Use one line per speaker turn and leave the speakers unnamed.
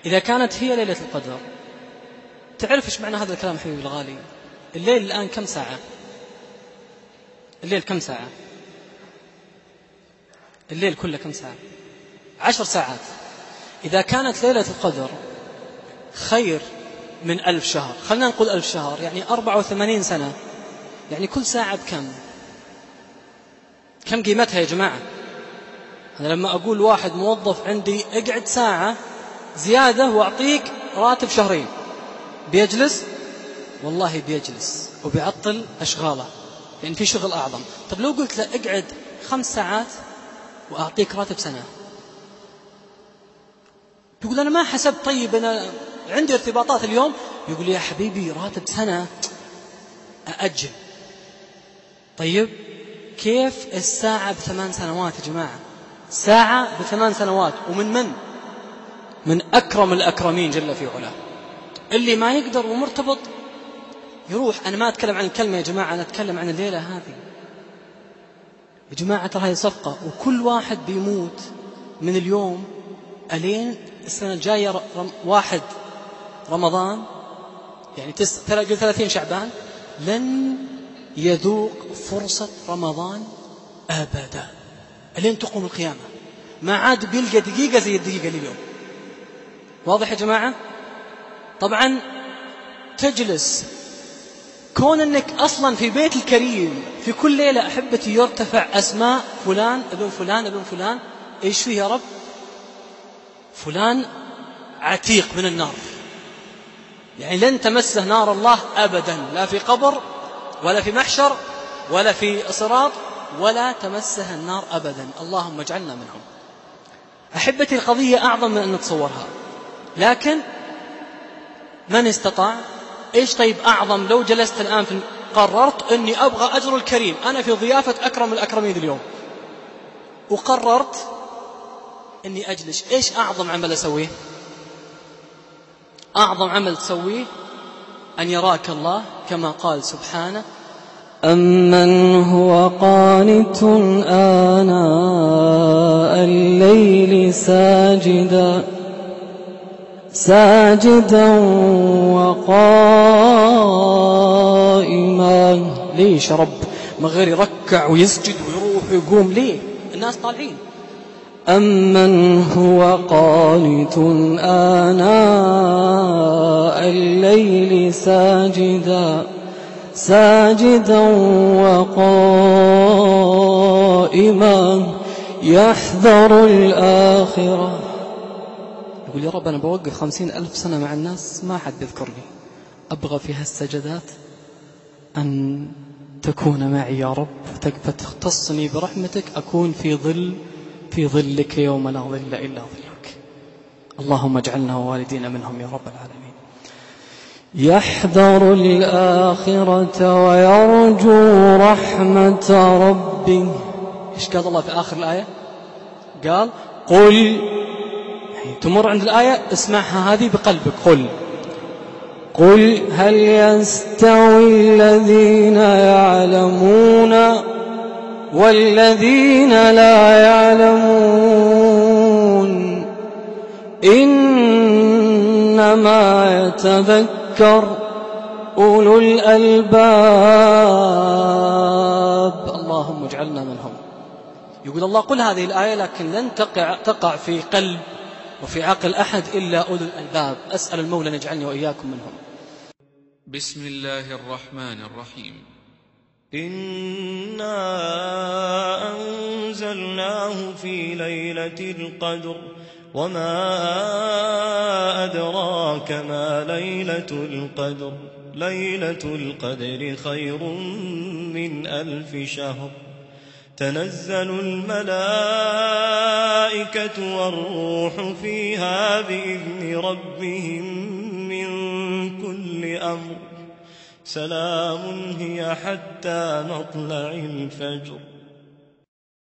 إذا كانت هي ليلة القدر، تعرف إيش معنى هذا الكلام حبيبي الغالي؟ الليل الآن كم ساعة؟ الليل كم ساعة؟ الليل كله كم ساعة؟ 10 ساعات. إذا كانت ليلة القدر خير من 1000 شهر، خلنا نقول 1000 شهر يعني 84 سنة، يعني كل ساعة بكم؟ كم قيمتها يا جماعة؟ أنا لما أقول واحد موظف عندي اقعد ساعة زيادة وأعطيك راتب شهرين، بيجلس؟ والله بيجلس وبيعطل أشغاله، لأن في شغل أعظم. طب لو قلت له اقعد 5 ساعات وأعطيك راتب سنة، يقول أنا ما حسبت، طيب أنا عندي ارتباطات اليوم. يقول يا حبيبي راتب سنة أأجل. طيب كيف الساعة ب8 سنوات يا جماعة؟ ساعة ب8 سنوات، ومن من أكرم الأكرمين جل في علاه. اللي ما يقدر ومرتبط يروح. أنا ما أتكلم عن الكلمة يا جماعة، أنا أتكلم عن الليلة هذه يا جماعة. ترى هي صفقة، وكل واحد بيموت من اليوم ألين السنة الجاية 1 رمضان، يعني 30 شعبان، لن يذوق فرصة رمضان أبدا ألين تقوم القيامة. ما عاد بيلقى دقيقة زي الدقيقة اليوم. واضح يا جماعة؟ طبعا تجلس، كون أنك أصلا في بيت الكريم في كل ليلة أحبتي يرتفع أسماء فلان ابن فلان ابن فلان. إيش فيه يا رب؟ فلان عتيق من النار، يعني لن تمسه نار الله أبدا، لا في قبر ولا في محشر ولا في صراط، ولا تمسه النار أبدا. اللهم اجعلنا منهم. أحبتي القضية أعظم من أن نتصورها، لكن من استطاع. إيش طيب أعظم؟ لو جلست الآن قررت أني أبغى أجر الكريم، أنا في ضيافة أكرم الأكرمين اليوم، وقررت أني أجلس، إيش أعظم عمل أسويه؟ أعظم عمل تسويه أن يراك الله كما قال سبحانه:
أمن هو قانت آناء الليل ساجدا وقائما.
ليش يا رب؟ ما غير يركع ويسجد ويروح ويقوم، ليه؟ الناس طالعين.
أمن هو قانت آناء الليل ساجدا وقائما يحذر الآخرة.
يقول يا رب أنا بوقف 50,000 سنة مع الناس ما حد يذكرني، أبغى في هالسجدات أن تكون معي يا رب، فتختصني برحمتك، أكون في ظلك يوم لا ظل إلا ظلك. اللهم اجعلنا ووالدينا منهم يا رب العالمين.
يحذر الآخرة ويرجو رحمة ربه.
إيش قال الله في آخر الآية؟ قال قل، تمر عند الآية اسمعها هذه بقلبك،
قل هل يستوي الذين يعلمون والذين لا يعلمون؟ إنما يتذكر أولو الألباب.
اللهم اجعلنا منهم. يقول الله قل هذه الآية، لكن لن تقع في قلب وفي عقل أحد إلا أولو الألباب. أسأل المولى أن يجعلني وإياكم منهم.
بسم الله الرحمن الرحيم.
إنا أنزلناه في ليلة القدر وما أدراك ما ليلة القدر. ليلة القدر خير من 1000 شهر. تنزل الملائكة والروح فيها بإذن ربهم من كل أمر. سلام هي حتى مطلع الفجر.